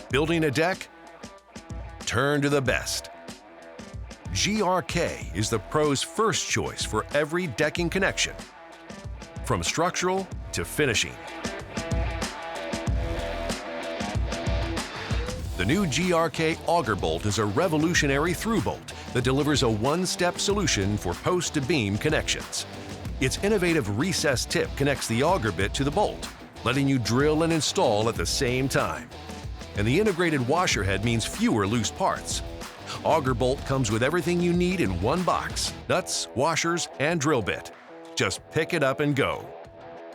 Building a deck? Turn to the best. GRK is the pro's first choice for every decking connection, from structural to finishing. The new GRK AugerBolt is a revolutionary through bolt that delivers a one-step solution for post-to-beam connections. Its innovative recessed tip connects the auger bit to the bolt, letting you drill and install at the same time. And the integrated washer head means fewer loose parts. AugerBolt comes with everything you need in one box: nuts, washers, and drill bit. Just pick it up and go.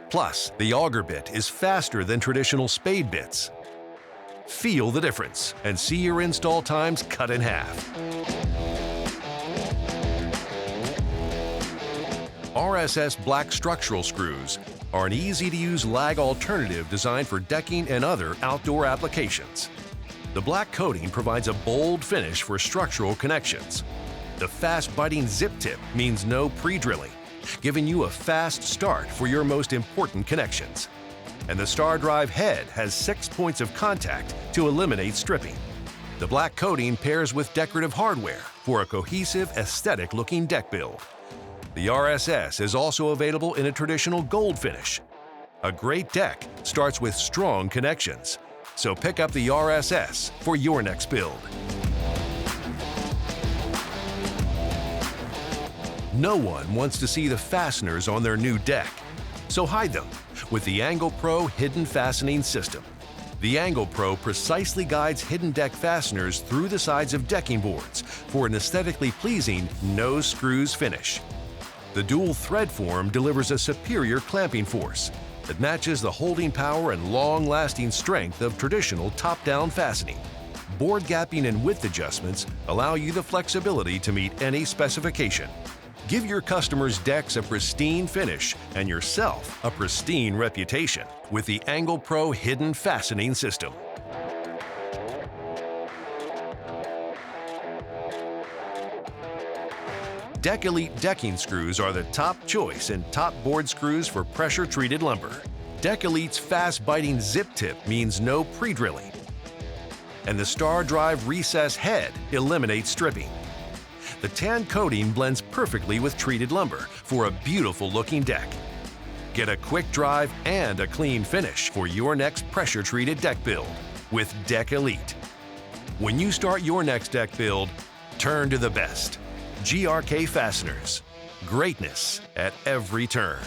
Plus, the auger bit is faster than traditional spade bits. Feel the difference and see your install times cut in half. RSS black structural screws are an easy-to-use lag alternative designed for decking and other outdoor applications. The black coating provides a bold finish for structural connections. The fast-biting zip tip means no pre-drilling, giving you a fast start for your most important connections. And the Star Drive head has 6 points of contact to eliminate stripping. The black coating pairs with decorative hardware for a cohesive, aesthetic-looking deck build. The RSS is also available in a traditional gold finish. A great deck starts with strong connections, so pick up the RSS for your next build. No one wants to see the fasteners on their new deck, so hide them with the Angle Pro Hidden Fastening System. The Angle Pro precisely guides hidden deck fasteners through the sides of decking boards for an aesthetically pleasing no screws finish. The dual thread form delivers a superior clamping force that matches the holding power and long-lasting strength of traditional top-down fastening. Board gapping and width adjustments allow you the flexibility to meet any specification. Give your customers' decks a pristine finish and yourself a pristine reputation with the Angle Pro Hidden Fastening System. Deck Elite decking screws are the top choice in top board screws for pressure-treated lumber. Deck Elite's fast-biting zip tip means no pre-drilling. And the Star Drive recess head eliminates stripping. The tan coating blends perfectly with treated lumber for a beautiful-looking deck. Get a quick drive and a clean finish for your next pressure-treated deck build with Deck Elite. When you start your next deck build, turn to the best. GRK Fasteners. Greatness at every turn.